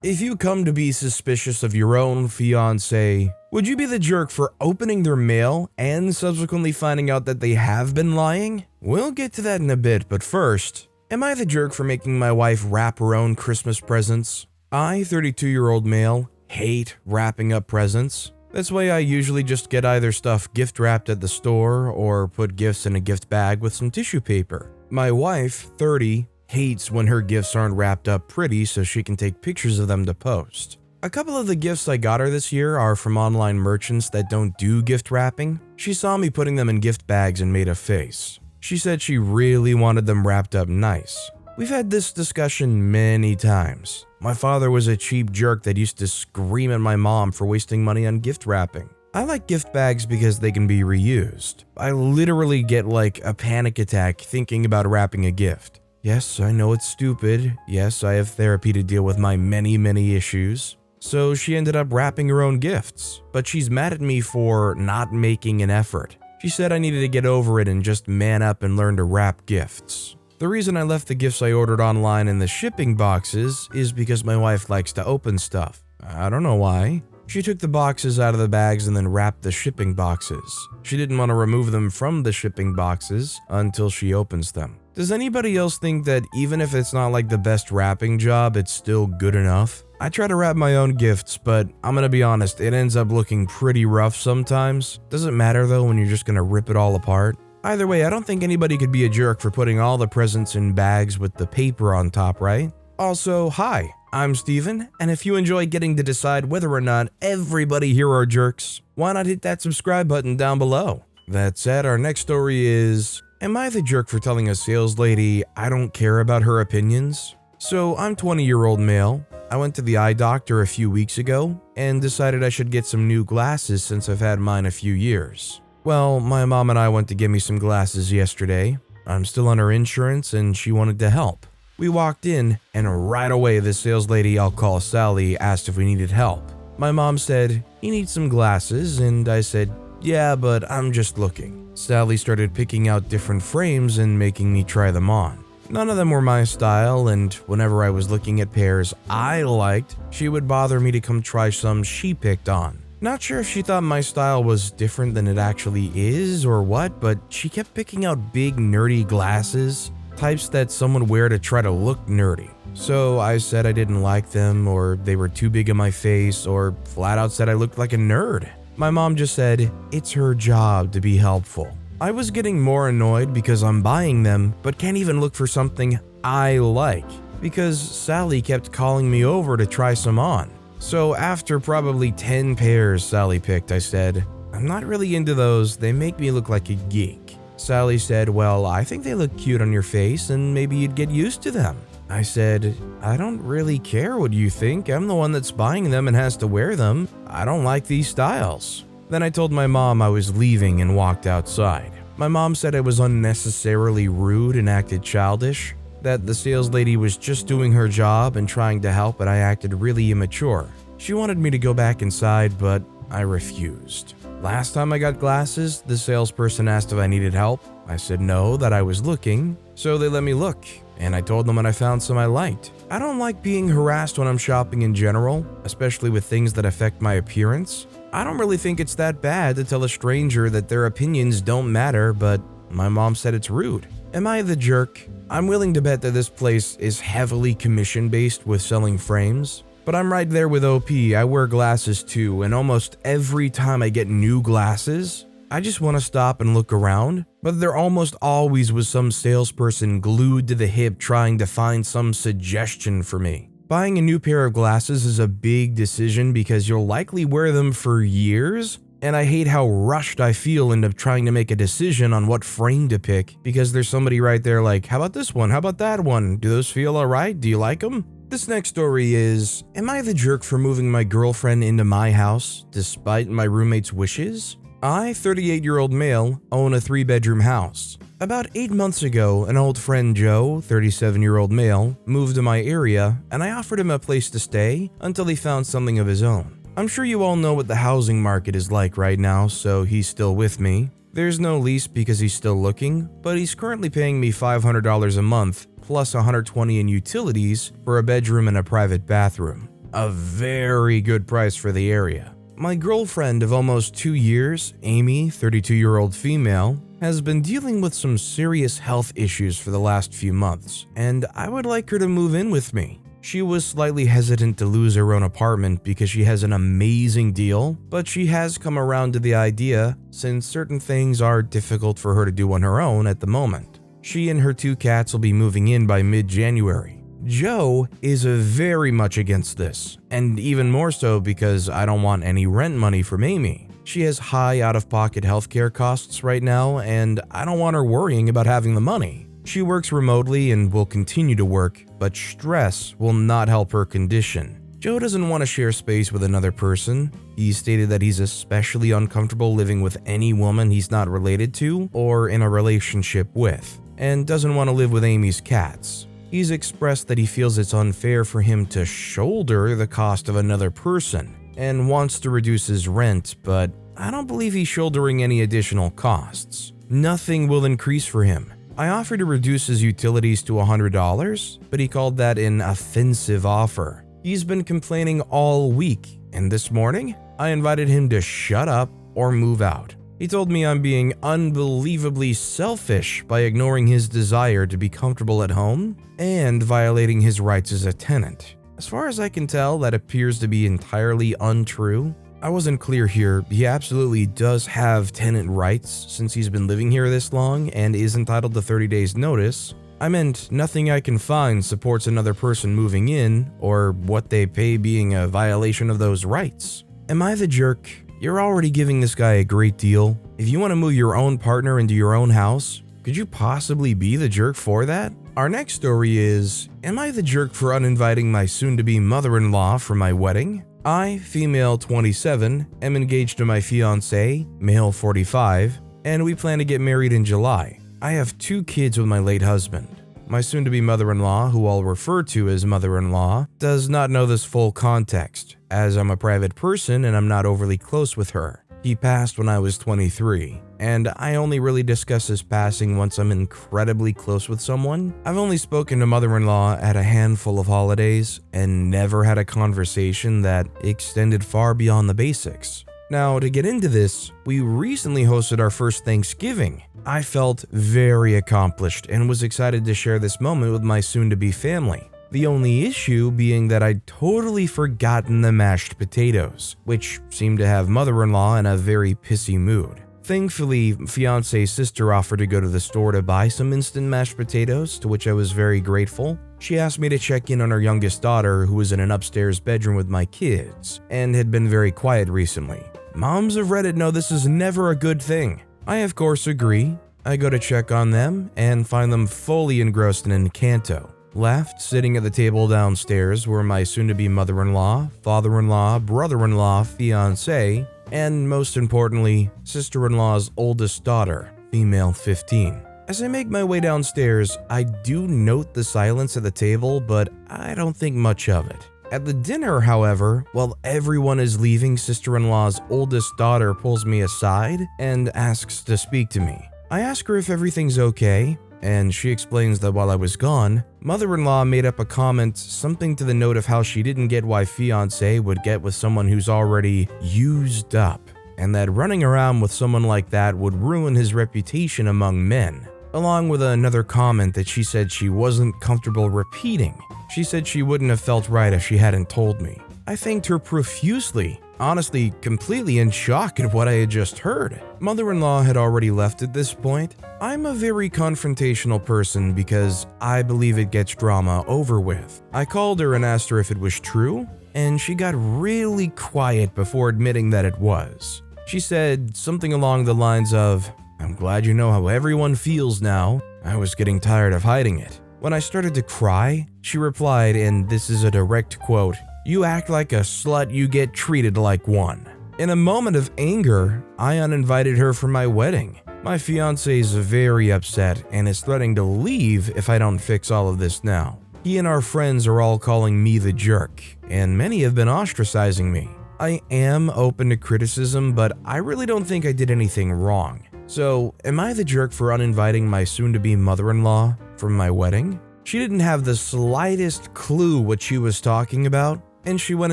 If you come to be suspicious of your own fiance, would you be the jerk for opening their mail and subsequently finding out that they have been lying? We'll get to that in a bit, but first, am I the jerk for making my wife wrap her own Christmas presents? I, 32-year-old male, hate wrapping up presents. That's why I usually just get either stuff gift wrapped at the store or put gifts in a gift bag with some tissue paper. My wife, 30, hates when her gifts aren't wrapped up pretty so she can take pictures of them to post. A couple of the gifts I got her this year are from online merchants that don't do gift wrapping. She saw me putting them in gift bags and made a face. She said she really wanted them wrapped up nice. We've had this discussion many times. My father was a cheap jerk that used to scream at my mom for wasting money on gift wrapping. I like gift bags because they can be reused. I literally get like a panic attack thinking about wrapping a gift. Yes, I know it's stupid. Yes, I have therapy to deal with my many issues. So she ended up wrapping her own gifts, but she's mad at me for not making an effort. She said I needed to get over it and just man up and learn to wrap gifts. The reason I left the gifts I ordered online in the shipping boxes is because my wife likes to open stuff. I don't know why. She took the boxes out of the bags and then wrapped the shipping boxes. She didn't want to remove them from the shipping boxes until she opens them. Does anybody else think that even if it's not like the best wrapping job, it's still good enough? I try to wrap my own gifts, but I'm gonna be honest, it ends up looking pretty rough sometimes. Doesn't matter though when you're just gonna rip it all apart. Either way, I don't think anybody could be a jerk for putting all the presents in bags with the paper on top, right? Also, hi, I'm Steven, and if you enjoy getting to decide whether or not everybody here are jerks, why not hit that subscribe button down below? That said, our next story is, am I the jerk for telling a sales lady I don't care about her opinions? So I'm 20-year-old male. I went to the eye doctor a few weeks ago and decided I should get some new glasses since I've had mine a few years. Well, my mom and I went to get me some glasses yesterday. I'm still on her insurance and she wanted to help. We walked in and right away the sales lady I'll call Sally asked if we needed help. My mom said, "You need some glasses," and I said, "Yeah, but I'm just looking." Sally started picking out different frames and making me try them on. None of them were my style, and whenever I was looking at pairs I liked, she would bother me to come try some she picked on. Not sure if she thought my style was different than it actually is or what, but she kept picking out big nerdy glasses, types that someone wear to try to look nerdy. So I said I didn't like them, or they were too big in my face, or flat out said I looked like a nerd. My mom just said, it's her job to be helpful. I was getting more annoyed because I'm buying them, but can't even look for something I like, because Sally kept calling me over to try some on. So after probably 10 pairs Sally picked, I said, I'm not really into those, they make me look like a geek. Sally said, well, I think they look cute on your face and maybe you'd get used to them. I said, I don't really care what you think, I'm the one that's buying them and has to wear them. I don't like these styles. Then I told my mom I was leaving and walked outside. My mom said I was unnecessarily rude and acted childish, that the sales lady was just doing her job and trying to help, but I acted really immature. She wanted me to go back inside, but I refused. Last time I got glasses, the salesperson asked if I needed help. I said no, that I was looking, so they let me look, and I told them when I found some I liked. I don't like being harassed when I'm shopping in general, especially with things that affect my appearance. I don't really think it's that bad to tell a stranger that their opinions don't matter, but my mom said it's rude. Am I the jerk? I'm willing to bet that this place is heavily commission-based with selling frames. But I'm right there with OP, I wear glasses too, and almost every time I get new glasses, I just want to stop and look around. But there almost always was some salesperson glued to the hip trying to find some suggestion for me. Buying a new pair of glasses is a big decision because you'll likely wear them for years. And I hate how rushed I feel into trying to make a decision on what frame to pick because there's somebody right there like, how about this one? How about that one? Do those feel alright? Do you like them? This next story is, am I the jerk for moving my girlfriend into my house despite my roommate's wishes? I, 38-year-old male, own a 3-bedroom house. About 8 months ago, an old friend Joe, 37-year-old male, moved to my area and I offered him a place to stay until he found something of his own. I'm sure you all know what the housing market is like right now, so he's still with me. There's no lease because he's still looking, but he's currently paying me $500 a month plus $120 in utilities for a bedroom and a private bathroom. a very good price for the area. My girlfriend of almost 2 years, Amy, 32-year-old female, has been dealing with some serious health issues for the last few months, and I would like her to move in with me. She was slightly hesitant to lose her own apartment because she has an amazing deal, but she has come around to the idea since certain things are difficult for her to do on her own at the moment. She and her 2 cats will be moving in by mid-January. Joe is very much against this, and even more so because I don't want any rent money from Amy. She has high out-of-pocket healthcare costs right now, and I don't want her worrying about having the money. She works remotely and will continue to work, but stress will not help her condition. Joe doesn't want to share space with another person. He stated that he's especially uncomfortable living with any woman he's not related to or in a relationship with, and doesn't want to live with Amy's cats. He's expressed that he feels it's unfair for him to shoulder the cost of another person and wants to reduce his rent, but I don't believe he's shouldering any additional costs. Nothing will increase for him. I offered to reduce his utilities to $100, but he called that an offensive offer. He's been complaining all week, and this morning, I invited him to shut up or move out. He told me I'm being unbelievably selfish by ignoring his desire to be comfortable at home and violating his rights as a tenant. As far as I can tell, that appears to be entirely untrue. I wasn't clear here. He absolutely does have tenant rights since he's been living here this long and is entitled to 30 days notice. I meant nothing I can find supports another person moving in or what they pay being a violation of those rights. Am I the jerk? You're already giving this guy a great deal. If you want to move your own partner into your own house, could you possibly be the jerk for that? Our next story is, am I the jerk for uninviting my soon-to-be mother-in-law for my wedding? I, female 27, am engaged to my fiance, male 45, and we plan to get married in July. I have 2 kids with my late husband. My soon-to-be mother-in-law, who I'll refer to as mother-in-law, does not know this full context, as I'm a private person and I'm not overly close with her. He passed when I was 23, and I only really discuss his passing once I'm incredibly close with someone. I've only spoken to mother-in-law at a handful of holidays and never had a conversation that extended far beyond the basics. Now, to get into this, we recently hosted our first Thanksgiving. I felt very accomplished and was excited to share this moment with my soon-to-be family. The only issue being that I'd totally forgotten the mashed potatoes, which seemed to have mother-in-law in a very pissy mood. Thankfully, fiance's sister offered to go to the store to buy some instant mashed potatoes, to which I was very grateful. She asked me to check in on her youngest daughter, who was in an upstairs bedroom with my kids, and had been very quiet recently. Moms of Reddit know this is never a good thing. I of course agree. I go to check on them and find them fully engrossed in Encanto. Left, sitting at the table downstairs, were my soon-to-be mother-in-law, father-in-law, brother-in-law, fiancé, and most importantly, sister-in-law's oldest daughter, female 15. As I make my way downstairs, I do note the silence at the table, but I don't think much of it. At the dinner, however, while everyone is leaving, sister-in-law's oldest daughter pulls me aside and asks to speak to me. I ask her if everything's okay, and she explains that while I was gone, mother-in-law made up a comment, something to the note of how she didn't get why fiancé would get with someone who's already used up, and that running around with someone like that would ruin his reputation among men, along with another comment that she said she wasn't comfortable repeating. She said she wouldn't have felt right if she hadn't told me. I thanked her profusely, honestly completely in shock at what I had just heard. Mother-in-law had already left at this point. I'm a very confrontational person because I believe it gets drama over with. I called her and asked her if it was true, and she got really quiet before admitting that it was. She said something along the lines of, "I'm glad you know how everyone feels now. I was getting tired of hiding it." When I started to cry, she replied, and this is a direct quote, "You act like a slut, you get treated like one." In a moment of anger, I uninvited her for my wedding. My fiancé is very upset and is threatening to leave if I don't fix all of this now. He and our friends are all calling me the jerk, and many have been ostracizing me. I am open to criticism, but I really don't think I did anything wrong. So, am I the jerk for uninviting my soon-to-be mother-in-law from my wedding? She didn't have the slightest clue what she was talking about, and she went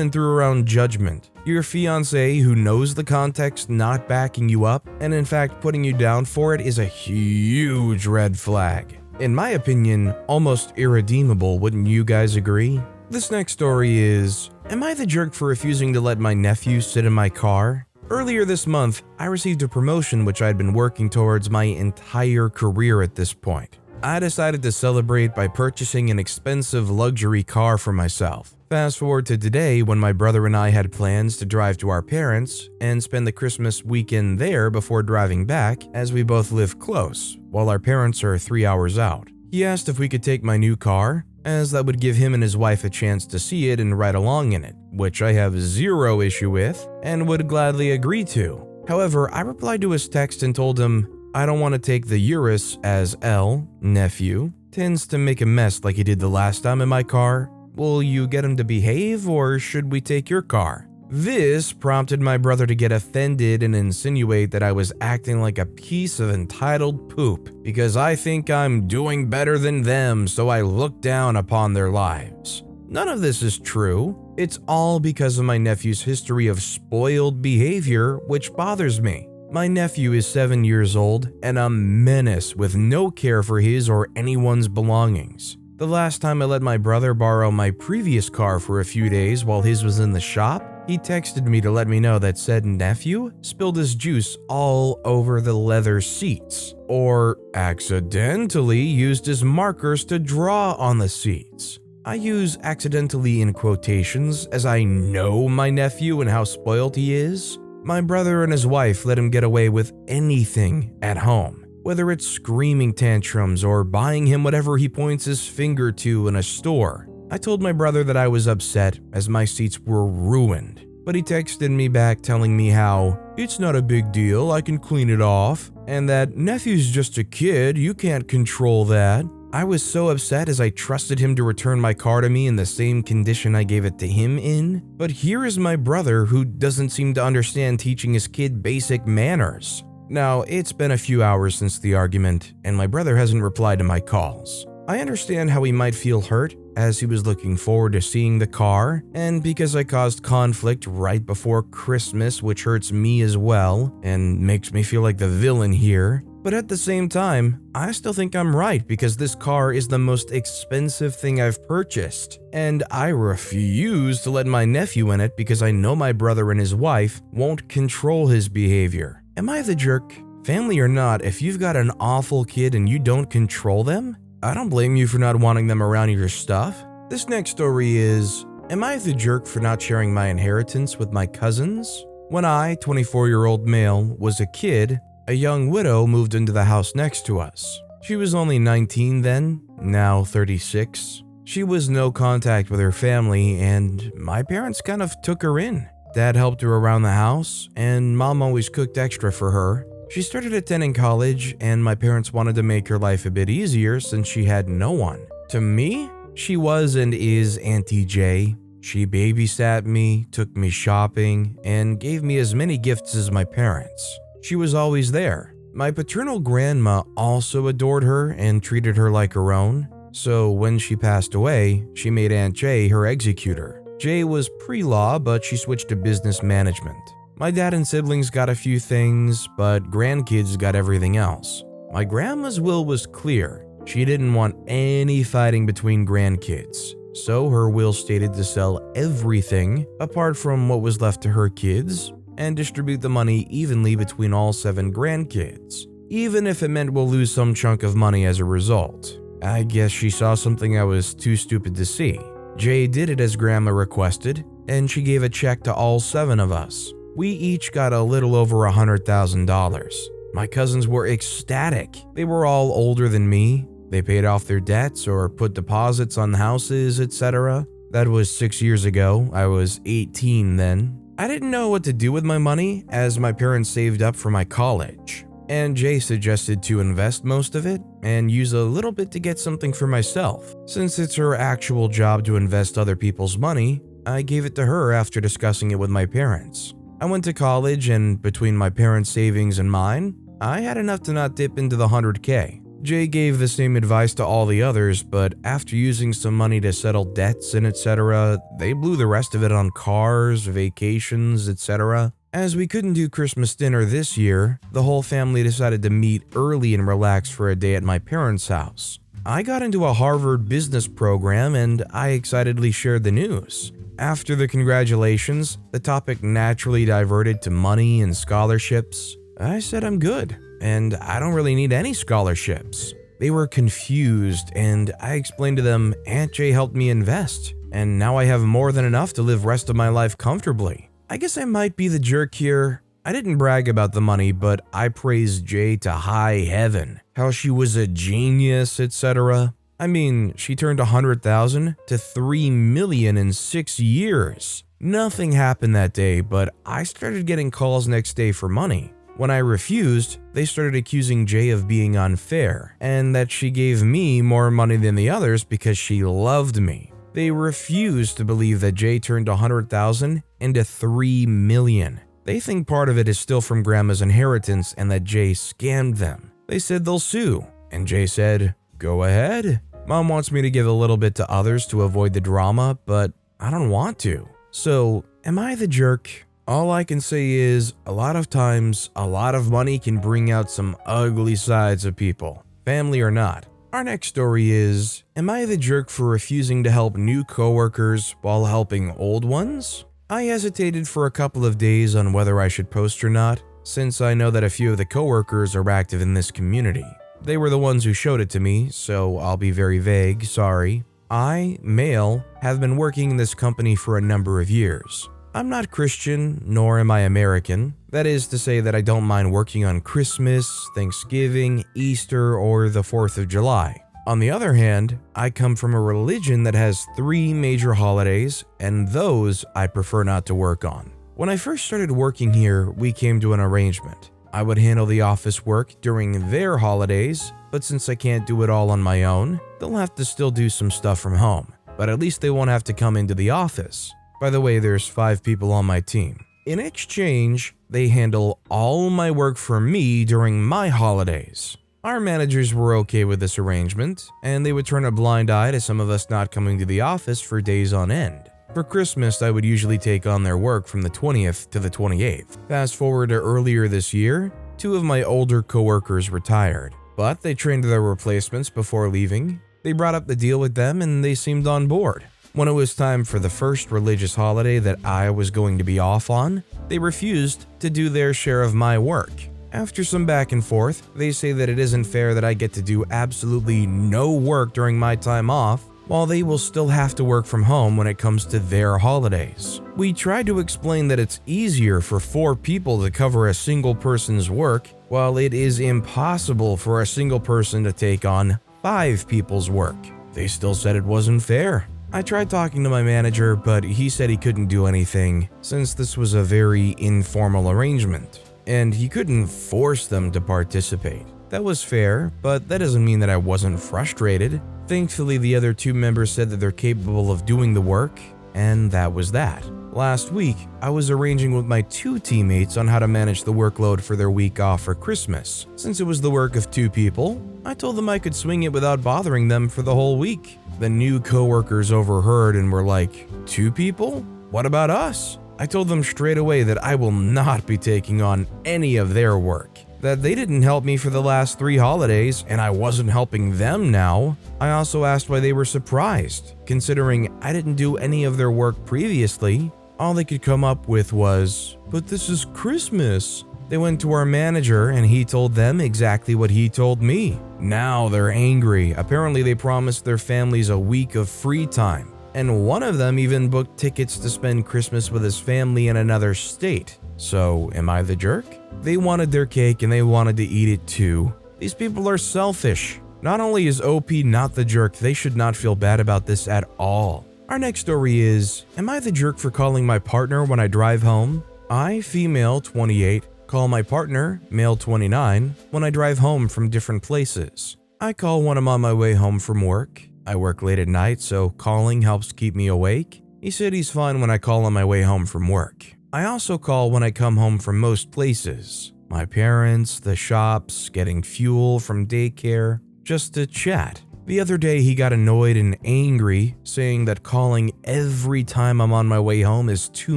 and threw around judgment. Your fiance who knows the context not backing you up and in fact putting you down for it is a huge red flag. In my opinion, almost irredeemable, wouldn't you guys agree? This next story is, am I the jerk for refusing to let my nephew sit in my car? Earlier this month, I received a promotion which I'd been working towards my entire career at this point. I decided to celebrate by purchasing an expensive luxury car for myself. Fast forward to today when my brother and I had plans to drive to our parents and spend the Christmas weekend there before driving back, as we both live close, while our parents are 3 hours out. He asked if we could take my new car, as that would give him and his wife a chance to see it and ride along in it, which I have zero issue with and would gladly agree to. However, I replied to his text and told him, I don't want to take the Urus as L, nephew, tends to make a mess like he did the last time in my car. Will you get him to behave or should we take your car? This prompted my brother to get offended and insinuate that I was acting like a piece of entitled poop because I think I'm doing better than them, so I look down upon their lives. None of this is true. It's all because of my nephew's history of spoiled behavior, which bothers me. My nephew is 7 years old and a menace with no care for his or anyone's belongings. The last time I let my brother borrow my previous car for a few days while his was in the shop, he texted me to let me know that said nephew spilled his juice all over the leather seats, or accidentally used his markers to draw on the seats. I use accidentally in quotations as I know my nephew and how spoiled he is. My brother and his wife let him get away with anything at home, whether it's screaming tantrums or buying him whatever he points his finger to in a store. I told my brother that I was upset as my seats were ruined, but he texted me back telling me how it's not a big deal, I can clean it off, and that nephew's just a kid, you can't control that. I was so upset as I trusted him to return my car to me in the same condition I gave it to him in, but here is my brother who doesn't seem to understand teaching his kid basic manners. Now, it's been a few hours since the argument, and my brother hasn't replied to my calls. I understand how he might feel hurt, as he was looking forward to seeing the car, and because I caused conflict right before Christmas, which hurts me as well, and makes me feel like the villain here. But at the same time, I still think I'm right because this car is the most expensive thing I've purchased, and I refuse to let my nephew in it because I know my brother and his wife won't control his behavior. Am I the jerk? Family or not, if you've got an awful kid and you don't control them, I don't blame you for not wanting them around your stuff. This next story is, am I the jerk for not sharing my inheritance with my cousins? When I, 24-year-old male, was a kid, a young widow moved into the house next to us. She was only 19 then, now 36. She was no contact with her family, and my parents kind of took her in. Dad helped her around the house, and Mom always cooked extra for her. She started attending college, and my parents wanted to make her life a bit easier since she had no one. To me, she was and is Auntie J. She babysat me, took me shopping, and gave me as many gifts as my parents. She was always there. My paternal grandma also adored her and treated her like her own, so when she passed away, she made Aunt J her executor. J was pre-law, but she switched to business management. My dad and siblings got a few things, but grandkids got everything else. My grandma's will was clear. She didn't want any fighting between grandkids, so her will stated to sell everything apart from what was left to her kids and distribute the money evenly between all 7 grandkids, even if it meant we'll lose some chunk of money as a result. I guess she saw something I was too stupid to see. Jay did it as Grandma requested, and she gave a check to all 7 of us. We each got a little over $100,000. My cousins were ecstatic. They were all older than me. They paid off their debts or put deposits on houses, etc. That was 6 years ago. I was 18 then. I didn't know what to do with my money as my parents saved up for my college. And Jay suggested to invest most of it and use a little bit to get something for myself. Since it's her actual job to invest other people's money, I gave it to her after discussing it with my parents. I went to college, and between my parents' savings and mine, I had enough to not dip into the $100K. Jay gave the same advice to all the others, but after using some money to settle debts and etc., they blew the rest of it on cars, vacations, etc. As we couldn't do Christmas dinner this year, the whole family decided to meet early and relax for a day at my parents' house. I got into a Harvard business program and I excitedly shared the news. After the congratulations, the topic naturally diverted to money and scholarships. I said I'm good, and I don't really need any scholarships. They were confused, and I explained to them Aunt Jay helped me invest, and now I have more than enough to live rest of my life comfortably. I guess I might be the jerk here. I didn't brag about the money, but I praised Jay to high heaven, how she was a genius, etc. I mean, she turned 100,000 to 3 million in 6 years. Nothing happened that day, but I started getting calls next day for money. When I refused, they started accusing Jay of being unfair and that she gave me more money than the others because she loved me. They refused to believe that Jay turned 100,000 into 3 million. They think part of it is still from Grandma's inheritance and that Jay scammed them. They said they'll sue, and Jay said, "Go ahead. Mom wants me to give a little bit to others to avoid the drama, but I don't want to." So, am I the jerk? All I can say is, a lot of times, a lot of money can bring out some ugly sides of people, family or not. Our next story is, am I the jerk for refusing to help new coworkers while helping old ones? I hesitated for a couple of days on whether I should post or not, since I know that a few of the coworkers are active in this community. They were the ones who showed it to me, so I'll be very vague, sorry. I, male, have been working in this company for a number of years. I'm not Christian, nor am I American. That is to say that I don't mind working on Christmas, Thanksgiving, Easter, or the 4th of July. On the other hand, I come from a religion that has 3 major holidays, and those I prefer not to work on. When I first started working here, we came to an arrangement. I would handle the office work during their holidays, but since I can't do it all on my own, they'll have to still do some stuff from home, but at least they won't have to come into the office. By the way, there's 5 people on my team. In exchange, they handle all my work for me during my holidays. Our managers were okay with this arrangement, and they would turn a blind eye to some of us not coming to the office for days on end. For Christmas, I would usually take on their work from the 20th to the 28th. Fast forward to earlier this year, 2 of my older coworkers retired, but they trained their replacements before leaving. They brought up the deal with them and they seemed on board. When it was time for the first religious holiday that I was going to be off on, they refused to do their share of my work. After some back and forth, they say that it isn't fair that I get to do absolutely no work during my time off, while they will still have to work from home when it comes to their holidays. We tried to explain that it's easier for 4 people to cover a single person's work, while it is impossible for a single person to take on 5 people's work. They still said it wasn't fair. I tried talking to my manager, but he said he couldn't do anything since this was a very informal arrangement, and he couldn't force them to participate. That was fair, but that doesn't mean that I wasn't frustrated. Thankfully, the other 2 members said that they're capable of doing the work, and that was that. Last week, I was arranging with my 2 teammates on how to manage the workload for their week off for Christmas. Since it was the work of 2 people, I told them I could swing it without bothering them for the whole week. The new coworkers overheard and were like, 2 people? What about us? I told them straight away that I will not be taking on any of their work. That they didn't help me for the last 3 holidays and I wasn't helping them now. I also asked why they were surprised, considering I didn't do any of their work previously. All they could come up with was, "But this is Christmas." They went to our manager and he told them exactly what he told me. Now they're angry. Apparently they promised their families a week of free time. And one of them even booked tickets to spend Christmas with his family in another state. So, am I the jerk? They wanted their cake and they wanted to eat it too. These people are selfish. Not only is OP not the jerk, they should not feel bad about this at all. Our next story is, am I the jerk for calling my partner when I drive home? I, female 28, call my partner, male 29, when I drive home from different places. I call when I'm on my way home from work. I work late at night, so calling helps keep me awake. He said he's fine when I call on my way home from work. I also call when I come home from most places. My parents, the shops, getting fuel from daycare. just to chat. The other day he got annoyed and angry, saying that calling every time I'm on my way home is too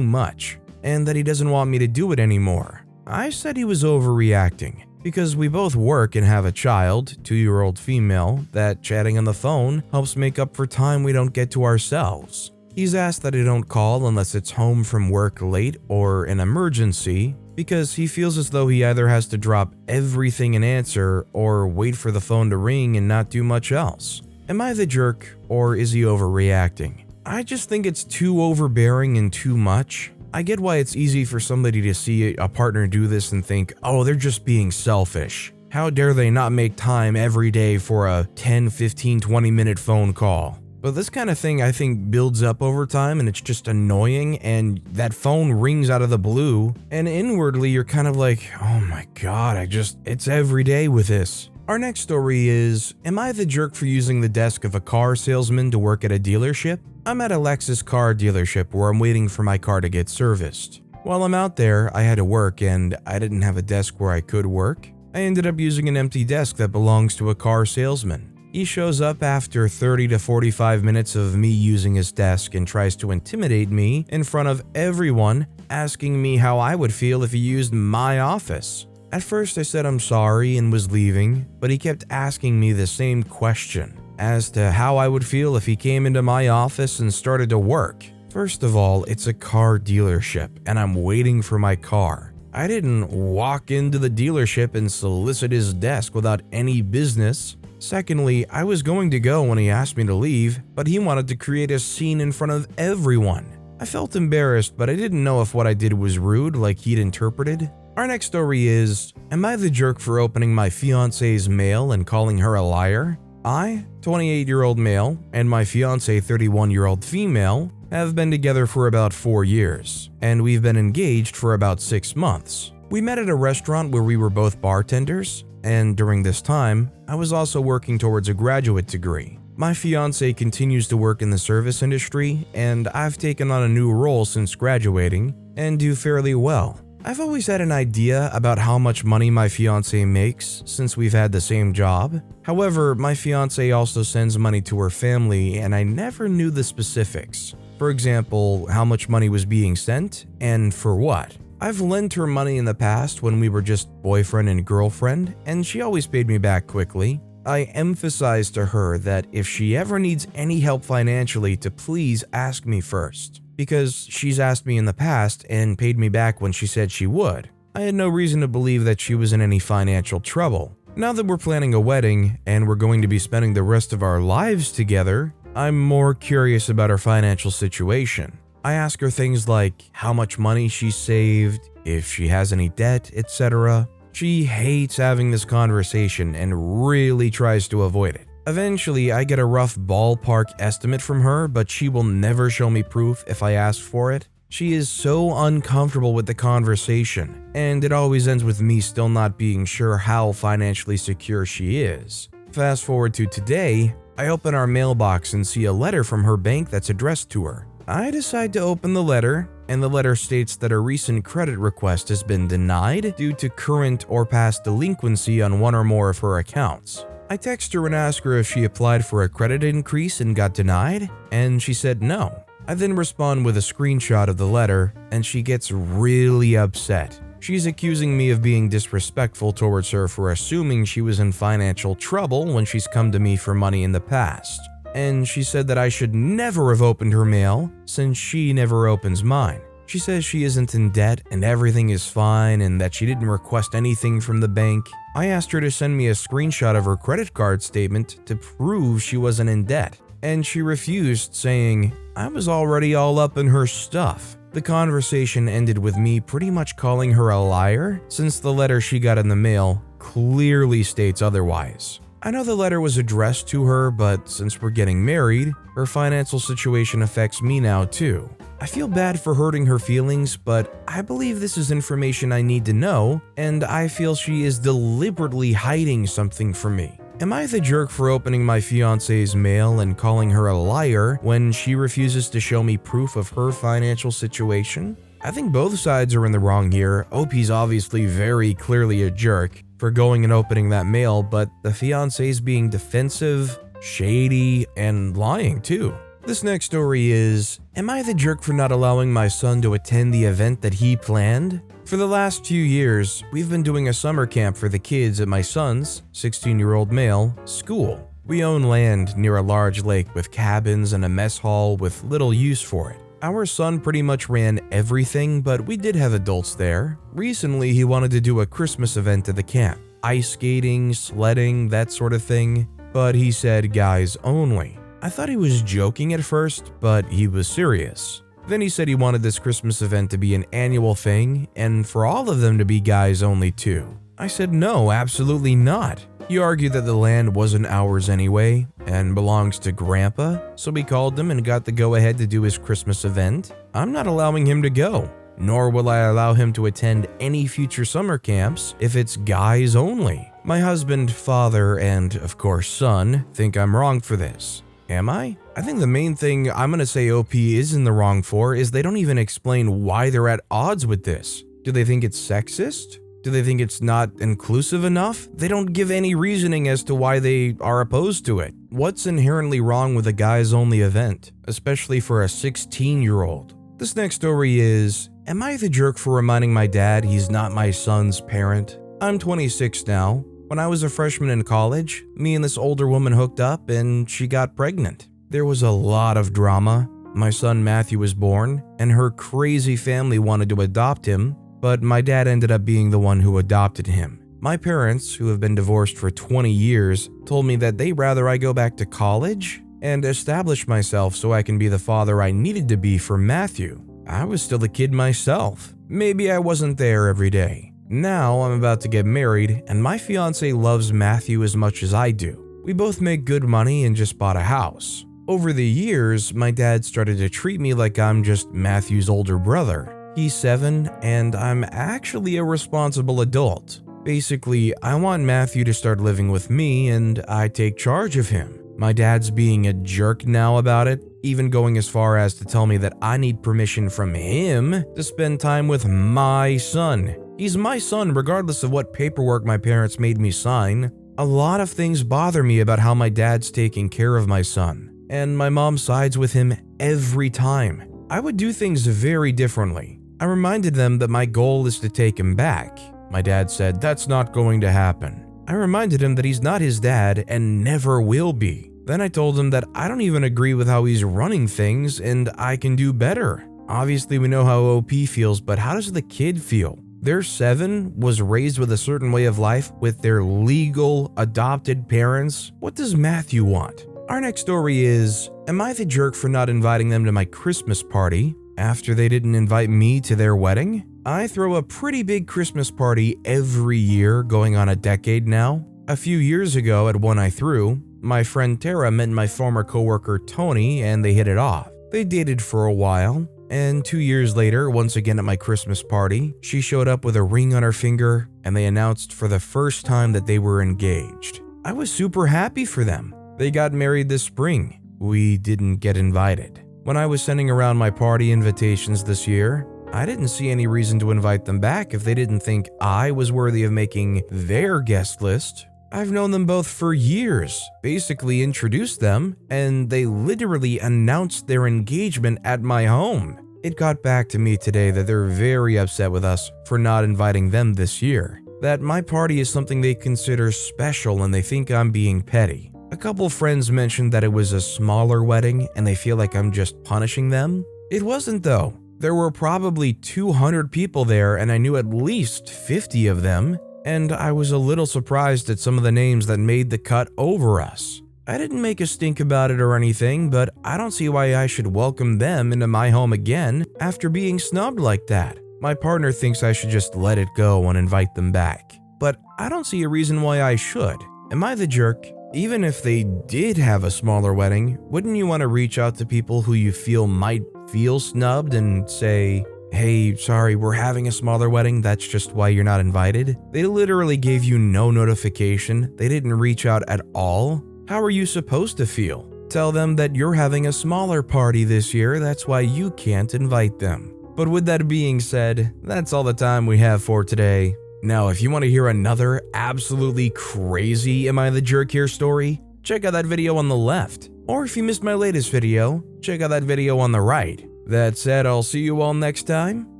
much, and that he doesn't want me to do it anymore. I said he was overreacting, because we both work and have a child, 2-year-old female, that chatting on the phone helps make up for time we don't get to ourselves. He's asked that I don't call unless it's home from work late or an emergency, because he feels as though he either has to drop everything and answer or wait for the phone to ring and not do much else. Am I the jerk, or is he overreacting? I just think it's too overbearing and too much. I get why it's easy for somebody to see a partner do this and think, oh, they're just being selfish. How dare they not make time every day for a 10, 15, 20-minute phone call? But this kind of thing I think builds up over time and it's just annoying, and that phone rings out of the blue and inwardly you're kind of like, oh my god, it's every day with this. Our next story is, am I the jerk for using the desk of a car salesman to work at a dealership? I'm at a Lexus car dealership where I'm waiting for my car to get serviced. While I'm out there, I had to work and I didn't have a desk where I could work. I ended up using an empty desk that belongs to a car salesman. He shows up after 30 to 45 minutes of me using his desk and tries to intimidate me in front of everyone, asking me how I would feel if he used my office. At first I said I'm sorry and was leaving, but he kept asking me the same question as to how I would feel if he came into my office and started to work. First of all, it's a car dealership and I'm waiting for my car. I didn't walk into the dealership and solicit his desk without any business. Secondly, I was going to go when he asked me to leave, but he wanted to create a scene in front of everyone. I felt embarrassed, but I didn't know if what I did was rude like he'd interpreted. Our next story is, am I the jerk for opening my fiance's mail and calling her a liar? I, 28-year-old male, and my fiance, 31-year-old female, have been together for about 4 years, and we've been engaged for about 6 months. We met at a restaurant where we were both bartenders, and during this time, I was also working towards a graduate degree. My fiance continues to work in the service industry, and I've taken on a new role since graduating and do fairly well. I've always had an idea about how much money my fiance makes since we've had the same job. However, my fiance also sends money to her family, and I never knew the specifics. For example, how much money was being sent and for what. I've lent her money in the past when we were just boyfriend and girlfriend, and she always paid me back quickly. I emphasized to her that if she ever needs any help financially to please ask me first, because she's asked me in the past and paid me back when she said she would. I had no reason to believe that she was in any financial trouble. Now that we're planning a wedding and we're going to be spending the rest of our lives together, I'm more curious about her financial situation. I ask her things like how much money she saved, if she has any debt, etc. She hates having this conversation and really tries to avoid it. Eventually, I get a rough ballpark estimate from her, but she will never show me proof if I ask for it. She is so uncomfortable with the conversation, and it always ends with me still not being sure how financially secure she is. Fast forward to today, I open our mailbox and see a letter from her bank that's addressed to her. I decide to open the letter, and the letter states that a recent credit request has been denied due to current or past delinquency on one or more of her accounts. I text her and ask her if she applied for a credit increase and got denied, and she said no. I then respond with a screenshot of the letter, and she gets really upset. She's accusing me of being disrespectful towards her for assuming she was in financial trouble when she's come to me for money in the past. And she said that I should never have opened her mail since she never opens mine. She says she isn't in debt and everything is fine and that she didn't request anything from the bank. I asked her to send me a screenshot of her credit card statement to prove she wasn't in debt, and she refused, saying I was already all up in her stuff. The conversation ended with me pretty much calling her a liar since the letter she got in the mail clearly states otherwise. I know the letter was addressed to her, but since we're getting married, her financial situation affects me now too. I feel bad for hurting her feelings, but I believe this is information I need to know, and I feel she is deliberately hiding something from me. Am I the jerk for opening my fiance's mail and calling her a liar when she refuses to show me proof of her financial situation? I think both sides are in the wrong here. OP's obviously very clearly a jerk for going and opening that mail, but the fiance's being defensive, shady, and lying too. This next story is, am I the jerk for not allowing my son to attend the event that he planned? For the last few years, we've been doing a summer camp for the kids at my son's, 16-year-old male, school. We own land near a large lake with cabins and a mess hall with little use for it. Our son pretty much ran everything, but we did have adults there. Recently, he wanted to do a Christmas event at the camp. Ice skating, sledding, that sort of thing. But he said guys only. I thought he was joking at first, but he was serious. Then he said he wanted this Christmas event to be an annual thing, and for all of them to be guys only too. I said no, absolutely not. He argued that the land wasn't ours anyway, and belongs to Grandpa, so we called him and got the go-ahead to do his Christmas event. I'm not allowing him to go, nor will I allow him to attend any future summer camps if it's guys only. My husband, father, and of course son think I'm wrong for this. Am I? I think the main thing I'm gonna say OP is in the wrong for is they don't even explain why they're at odds with this. Do they think it's sexist? Do they think it's not inclusive enough? They don't give any reasoning as to why they are opposed to it. What's inherently wrong with a guys-only event, especially for a 16-year-old? This next story is, am I the jerk for reminding my dad he's not my son's parent? I'm 26 now. When I was a freshman in college, me and this older woman hooked up and she got pregnant. There was a lot of drama. My son Matthew was born, and her crazy family wanted to adopt him, but my dad ended up being the one who adopted him. My parents, who have been divorced for 20 years, told me that they'd rather I go back to college and establish myself so I can be the father I needed to be for Matthew. I was still a kid myself. Maybe I wasn't there every day. Now I'm about to get married, and my fiance loves Matthew as much as I do. We both make good money and just bought a house. Over the years, my dad started to treat me like I'm just Matthew's older brother. He's 7, and I'm actually a responsible adult. Basically, I want Matthew to start living with me, and I take charge of him. My dad's being a jerk now about it, even going as far as to tell me that I need permission from him to spend time with my son. He's my son regardless of what paperwork my parents made me sign. A lot of things bother me about how my dad's taking care of my son, and my mom sides with him every time. I would do things very differently. I reminded them that my goal is to take him back. My dad said that's not going to happen. I reminded him that he's not his dad and never will be. Then I told him that I don't even agree with how he's running things and I can do better. Obviously we know how OP feels, but how does the kid feel? Their 7 was raised with a certain way of life with their legal adopted parents. What does Matthew want? Our next story is, am I the jerk for not inviting them to my Christmas party after they didn't invite me to their wedding? I throw a pretty big Christmas party every year, going on a decade now. A few years ago at one I threw, my friend Tara met my former coworker Tony and they hit it off. They dated for a while, and 2 years later, once again at my Christmas party, she showed up with a ring on her finger and they announced for the first time that they were engaged. I was super happy for them. They got married this spring. We didn't get invited. When I was sending around my party invitations this year, I didn't see any reason to invite them back if they didn't think I was worthy of making their guest list. I've known them both for years, basically introduced them, and they literally announced their engagement at my home. It got back to me today that they're very upset with us for not inviting them this year, that my party is something they consider special and they think I'm being petty. A couple friends mentioned that it was a smaller wedding and they feel like I'm just punishing them. It wasn't though. There were probably 200 people there and I knew at least 50 of them, and I was a little surprised at some of the names that made the cut over us. I didn't make a stink about it or anything, but I don't see why I should welcome them into my home again after being snubbed like that. My partner thinks I should just let it go and invite them back, but I don't see a reason why I should. Am I the jerk? Even if they did have a smaller wedding, wouldn't you want to reach out to people who you feel might feel snubbed and say, hey, sorry, we're having a smaller wedding, that's just why you're not invited? They literally gave you no notification, they didn't reach out at all. How are you supposed to feel? Tell them that you're having a smaller party this year, that's why you can't invite them. But with that being said, that's all the time we have for today. Now, if you want to hear another absolutely crazy Am I the Jerk Here story, check out that video on the left. Or if you missed my latest video, check out that video on the right. That said, I'll see you all next time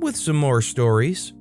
with some more stories.